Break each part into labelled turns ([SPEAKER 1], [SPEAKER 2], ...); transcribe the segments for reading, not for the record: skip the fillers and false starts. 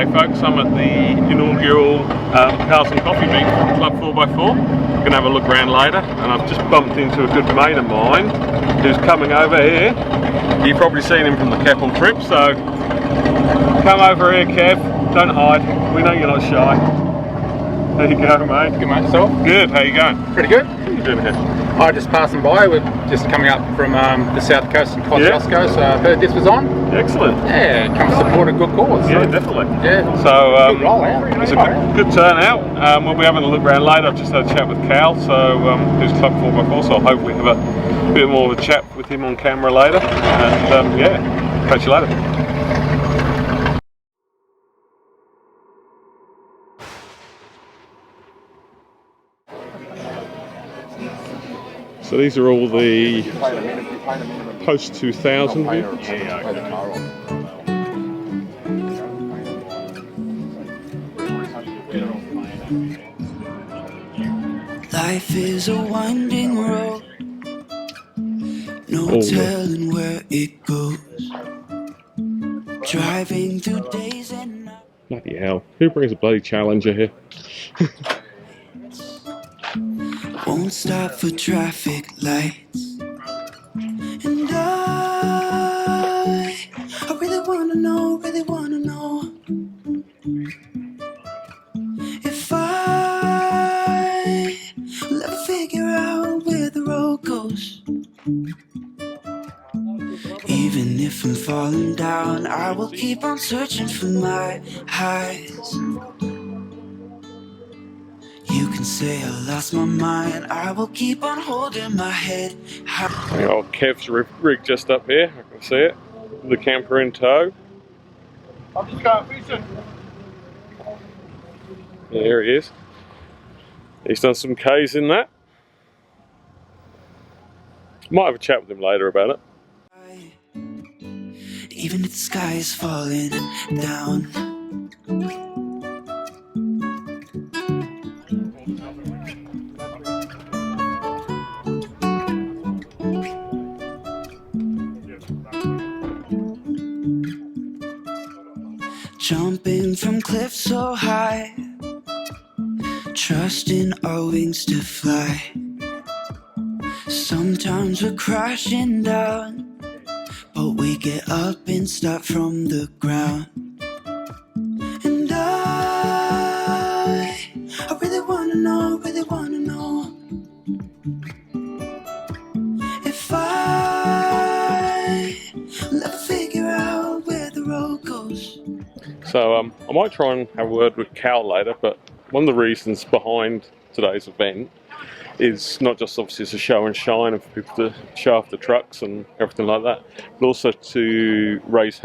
[SPEAKER 1] G'day folks, I'm at the inaugural Cars and Coffee meet for Club 4x4. Going to have a look around later, and I've just bumped into a good mate of mine who's coming over here. You've probably seen him from the Kep on trip, so come over here Kev, don't hide, we know you're not shy. How you going, mate?
[SPEAKER 2] Good, mate, yourself?
[SPEAKER 1] Good, how you going?
[SPEAKER 2] Pretty good.
[SPEAKER 1] What are you doing here?
[SPEAKER 2] Just passing by, we're just coming up from the south coast in Kosciuszko, so I heard this was on.
[SPEAKER 1] Excellent.
[SPEAKER 2] Yeah, come support a good cause.
[SPEAKER 1] Yeah,
[SPEAKER 2] So.
[SPEAKER 1] definitely.
[SPEAKER 2] Yeah.
[SPEAKER 1] So
[SPEAKER 2] Good roll out.
[SPEAKER 1] it's a good turnout. We'll be having a look around later. I've just had a chat with Cal, so who's Club 4x4, so I'll hopefully have a bit more of a chat with him on camera later. And yeah, catch you later. So these are all the post 2000 vehicles.
[SPEAKER 3] Life is a winding road, no telling where it goes. Driving through days and nights.
[SPEAKER 1] Bloody hell. Who brings a bloody Challenger here?
[SPEAKER 3] Won't stop for traffic lights. And I really wanna know if I will ever figure out where the road goes. Even if I'm falling down, I will keep on searching for my highs. You can say I lost my mind, I will keep on holding my head high.
[SPEAKER 1] The old Kev's rig just up here, I can see it. The camper in tow.
[SPEAKER 2] I'm just going fishing.
[SPEAKER 1] There he is. He's done some Ks in that. Might have a chat with him later about it.
[SPEAKER 3] Even if the sky is falling down. Jumping from cliffs so high, trusting our wings to fly. Sometimes we're crashing down, but we get up and start from the ground. And I really wanna know if I will ever figure out where the road goes.
[SPEAKER 1] So I might try and have a word with Cal later, but one of the reasons behind today's event is not just obviously it's a show and shine and for people to show off the trucks and everything like that, but also to raise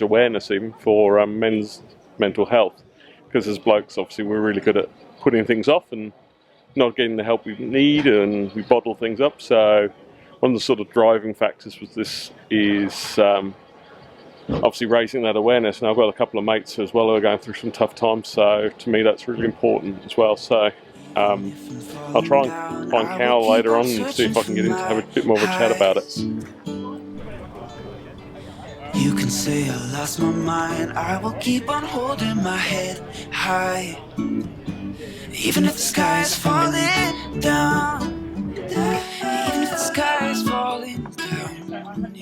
[SPEAKER 1] awareness even for men's mental health. Because as blokes, obviously, we're really good at putting things off and not getting the help we need, and we bottle things up. So one of the sort of driving factors with this is obviously raising that awareness. And I've got a couple of mates as well who are going through some tough times, so to me that's really important as well. So I'll try and find Cal later on and see if I can get him to have a bit more of a chat about it.
[SPEAKER 3] You can say I lost my mind, I will keep on holding my head high. Even if the sky is falling down, even if the sky is falling down,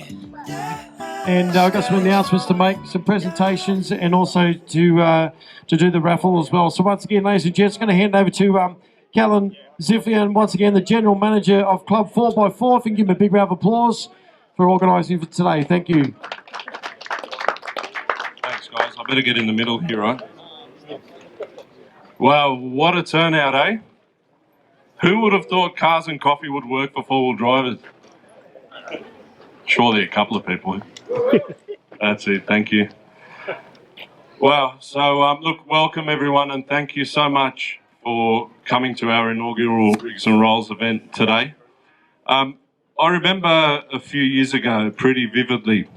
[SPEAKER 3] yeah.
[SPEAKER 4] And I've got some announcements to make, some presentations, and also to do the raffle as well. So once again, ladies and gents, I'm going to hand over to Callan Ziflian, once again the General Manager of Club 4x4. If you can give him a big round of applause for organising for today. Thank you.
[SPEAKER 5] Thanks, guys. I better get in the middle here, right? Wow, what a turnout, eh? Who would have thought Cars and Coffee would work for four-wheel drivers? Surely a couple of people. That's it, thank you. Wow, so look, welcome everyone, and thank you so much for coming to our inaugural Rigs and Rolls event today. I remember a few years ago pretty vividly,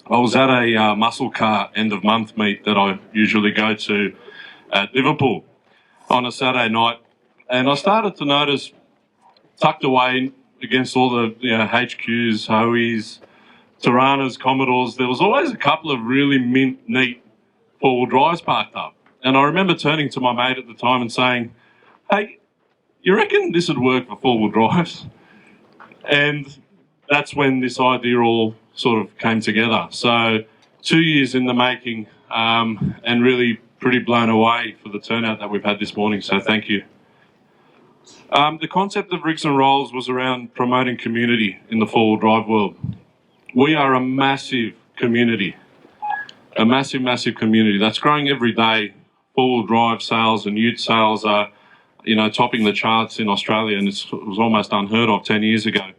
[SPEAKER 5] I was at a muscle car end of month meet that I usually go to at Liverpool on a Saturday night, and I started to notice tucked away against all the HQs, Hoeys, Tiranas, Commodores, there was always a couple of really neat four-wheel drives parked up. And I remember turning to my mate at the time and saying, hey, you reckon this would work for four-wheel drives? And that's when this idea all sort of came together. So 2 years in the making, and really pretty blown away for the turnout that we've had this morning, so thank you. The concept of Rigs and Rolls was around promoting community in the four-wheel drive world. We are a massive community, a massive, massive community that's growing every day. Four-wheel drive sales and ute sales are, topping the charts in Australia, and it was almost unheard of 10 years ago.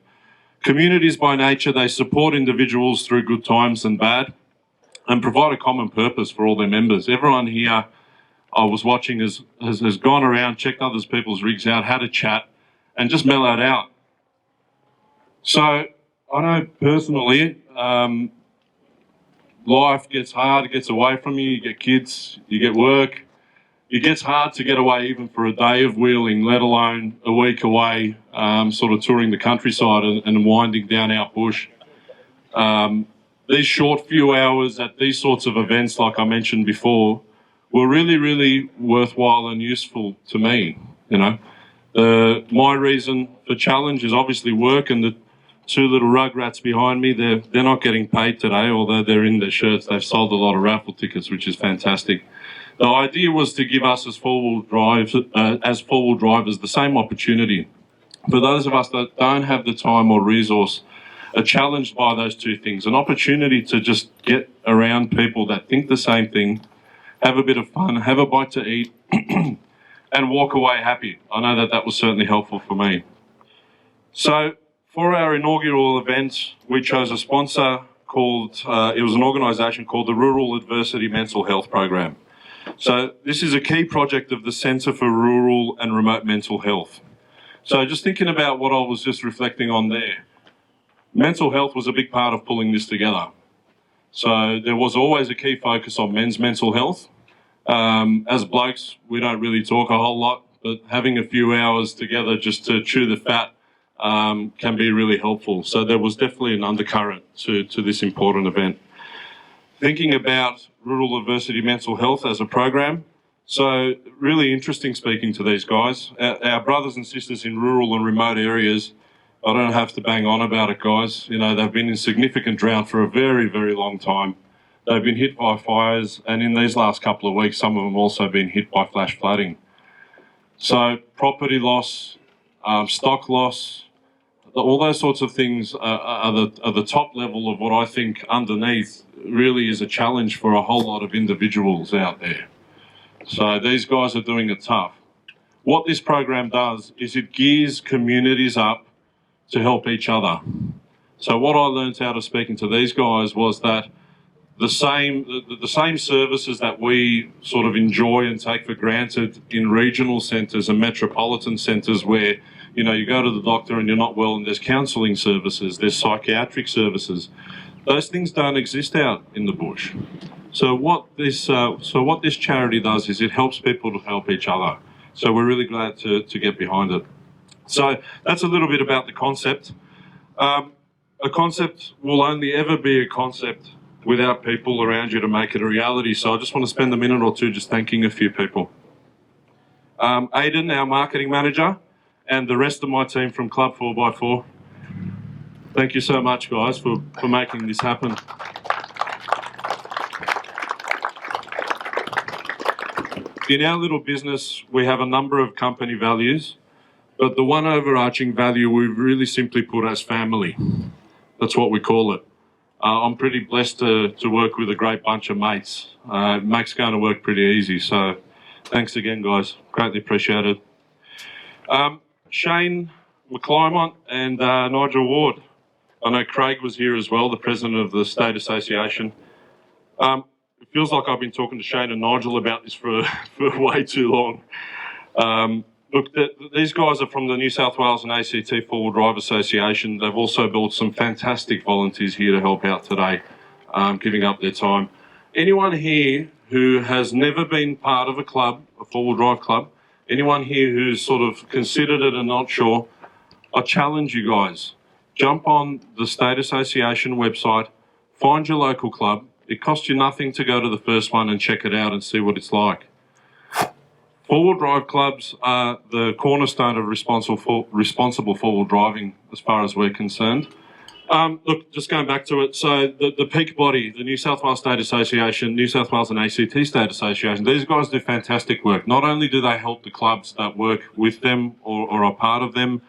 [SPEAKER 5] Communities by nature, they support individuals through good times and bad and provide a common purpose for all their members. Everyone here I was watching has gone around, checked other people's rigs out, had a chat and just mellowed out. So I know personally, life gets hard, it gets away from you, you get kids, you get work. It gets hard to get away even for a day of wheeling, let alone a week away, sort of touring the countryside and winding down our bush. These short few hours at these sorts of events, like I mentioned before, were really, really worthwhile and useful to me, My reason for challenge is obviously work, and the two little rugrats behind me, they're not getting paid today, although they're in their shirts. They've sold a lot of raffle tickets, which is fantastic. The idea was to give us as four-wheel drivers the same opportunity. For those of us that don't have the time or resource, are challenged by those two things, an opportunity to just get around people that think the same thing, have a bit of fun, have a bite to eat, and walk away happy. I know that was certainly helpful for me. So for our inaugural event, we chose a sponsor called, it was an organisation called the Rural Adversity Mental Health Program. So this is a key project of the Centre for Rural and Remote Mental Health. So just thinking about what I was just reflecting on there, mental health was a big part of pulling this together. So there was always a key focus on men's mental health. As blokes, we don't really talk a whole lot, but having a few hours together just to chew the fat can be really helpful. So there was definitely an undercurrent to this important event. Thinking about rural adversity mental health as a program, so really interesting speaking to these guys. Our brothers and sisters in rural and remote areas, I don't have to bang on about it, guys. They've been in significant drought for a very, very long time. They've been hit by fires, and in these last couple of weeks, some of them also been hit by flash flooding. So property loss, stock loss, all those sorts of things are the top level of what I think underneath really is a challenge for a whole lot of individuals out there. So these guys are doing it tough. What this program does is it gears communities up to help each other. So what I learnt out of speaking to these guys was that the same services that we sort of enjoy and take for granted in regional centres and metropolitan centres where, you go to the doctor and you're not well and there's counselling services, there's psychiatric services. Those things don't exist out in the bush. So what this charity does is it helps people to help each other. So we're really glad to get behind it. So that's a little bit about the concept. A concept will only ever be a concept without people around you to make it a reality. So I just want to spend a minute or two just thanking a few people. Aidan, our marketing manager, and the rest of my team from Club 4x4. Thank you so much, guys, for making this happen. In our little business, we have a number of company values, but the one overarching value we've really simply put as family. That's what we call it. I'm pretty blessed to work with a great bunch of mates. It makes going to work pretty easy, so thanks again, guys. Greatly appreciated. Shane McClymont and Nigel Ward. I know Craig was here as well, the president of the State Association. It feels like I've been talking to Shane and Nigel about this for way too long. Look, these guys are from the New South Wales and ACT Four-Wheel Drive Association. They've also built some fantastic volunteers here to help out today, giving up their time. Anyone here who has never been part of a club, a four-wheel drive club, anyone here who's sort of considered it and not sure, I challenge you guys. Jump on the State Association website, find your local club. It costs you nothing to go to the first one and check it out and see what it's like. Four-wheel drive clubs are the cornerstone of responsible four-wheel driving as far as we're concerned. Look, just going back to it, so the peak body, the New South Wales State Association, New South Wales and ACT State Association, these guys do fantastic work. Not only do they help the clubs that work with them or are part of them,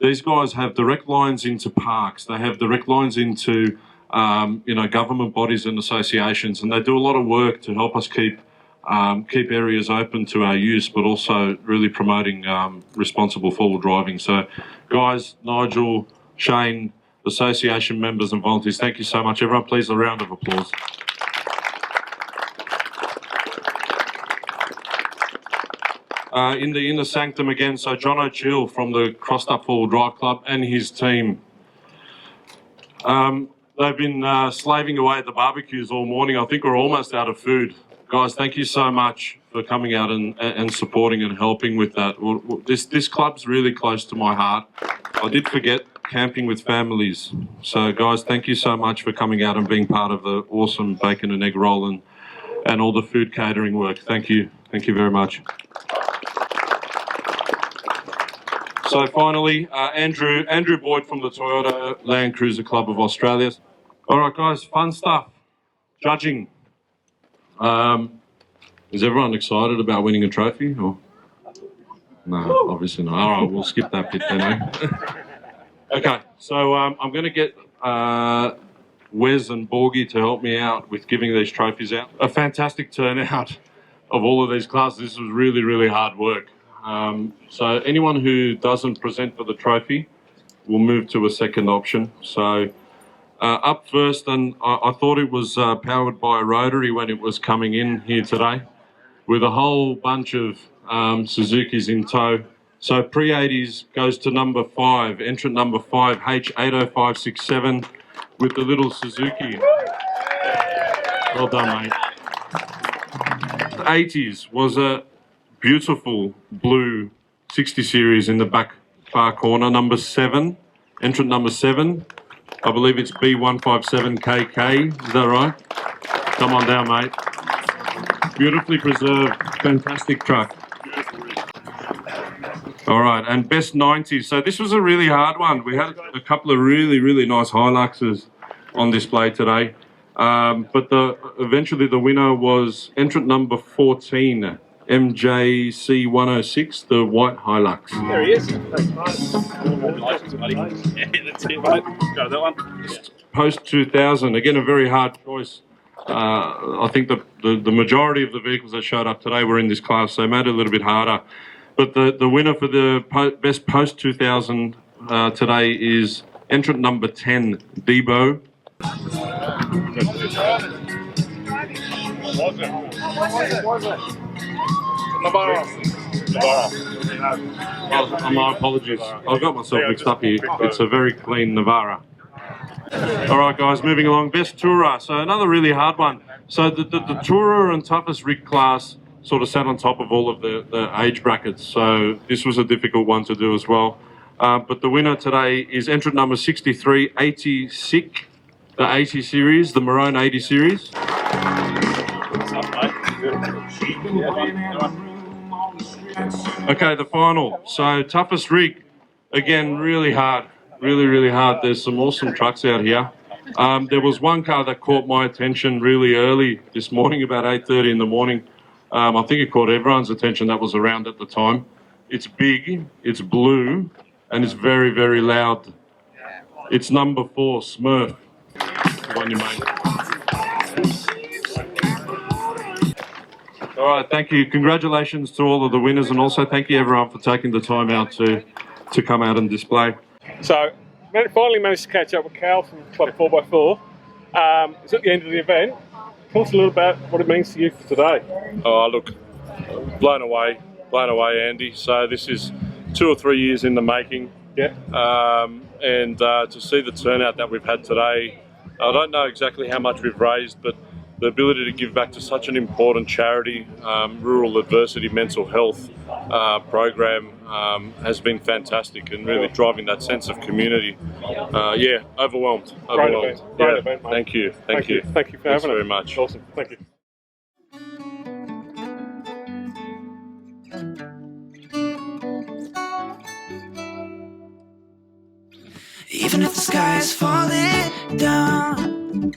[SPEAKER 5] these guys have direct lines into parks. They have direct lines into, government bodies and associations, and they do a lot of work to help us keep areas open to our use, but also really promoting responsible four-wheel driving. So, guys, Nigel, Shane, association members and volunteers, thank you so much. Everyone, please, a round of applause. In the inner sanctum again, so John O'Chill from the Crossed Up Four-Wheel Drive Club and his team. They've been slaving away at the barbecues all morning. I think we're almost out of food. Guys, thank you so much for coming out and supporting and helping with that. This club's really close to my heart. I did forget camping with families. So, guys, thank you so much for coming out and being part of the awesome bacon and egg roll and all the food catering work. Thank you. Thank you very much. So finally, Andrew Boyd from the Toyota Land Cruiser Club of Australia. All right, guys, fun stuff. Judging. Is everyone excited about winning a trophy? Or? No, obviously not. All right, we'll skip that bit then, eh? Okay, so I'm going to get Wes and Borgie to help me out with giving these trophies out. A fantastic turnout of all of these classes. This was really, really hard work. So anyone who doesn't present for the trophy will move to a second option. So up first, and I thought it was powered by a Rotary when it was coming in here today, with a whole bunch of Suzukis in tow. So pre-80s goes to number 5, entrant number 5, H80567, with the little Suzuki. Well done, mate. The 80s was a beautiful blue 60 series in the back far corner, number 7, entrant number 7. I believe it's B157KK, is that right? Come on down, mate. Beautifully preserved, fantastic truck. All right, and best 90s. So this was a really hard one. We had a couple of really, really nice Hiluxes on display today. But eventually the winner was entrant number 14, MJC106, the white Hilux.
[SPEAKER 6] There he is. Congratulations, buddy. Yeah, that's it, mate. Go that one.
[SPEAKER 5] Post 2000, again, a very hard choice. I think the majority of the vehicles that showed up today were in this class, so it made it a little bit harder. But the winner for the best post 2000 today is entrant number 10, Debo. My apologies. I got myself mixed up here. It's a very clean Navara. All right, guys, moving along. Best Tourer. So another really hard one. So the Tourer and toughest rig class sort of sat on top of all of the age brackets. So this was a difficult one to do as well. But the winner today is entrant number 63, 80 Sick, the 80 series, the Maroon 80 series. Okay, the final. So toughest rig, again, really hard, really, really hard. There's some awesome trucks out here. There was one car that caught my attention really early this morning, about 8:30 in the morning. I think it caught everyone's attention that was around at the time. It's big, it's blue, and it's very, very loud. It's number 4, Smurf. Good on you, mate. All right, thank you. Congratulations to all of the winners, and also thank you everyone for taking the time out to come out and display.
[SPEAKER 1] So, finally managed to catch up with Cal from Club 4x4. It's at the end of the event. Tell us a little about what it means to you for today.
[SPEAKER 7] Oh, look, blown away, Andy. So this is 2 or 3 years in the making.
[SPEAKER 1] Yeah.
[SPEAKER 7] And to see the turnout that we've had today, I don't know exactly how much we've raised, but the ability to give back to such an important charity, rural adversity mental health program has been fantastic and really driving that sense of community. Yeah, overwhelmed.
[SPEAKER 1] Great event. Great event, mate.
[SPEAKER 7] Thank you. Thank you.
[SPEAKER 1] Thank you for
[SPEAKER 7] Thanks
[SPEAKER 1] having
[SPEAKER 7] very
[SPEAKER 1] us.
[SPEAKER 7] much.
[SPEAKER 1] Awesome. Thank you.
[SPEAKER 3] Even if the sky is falling down,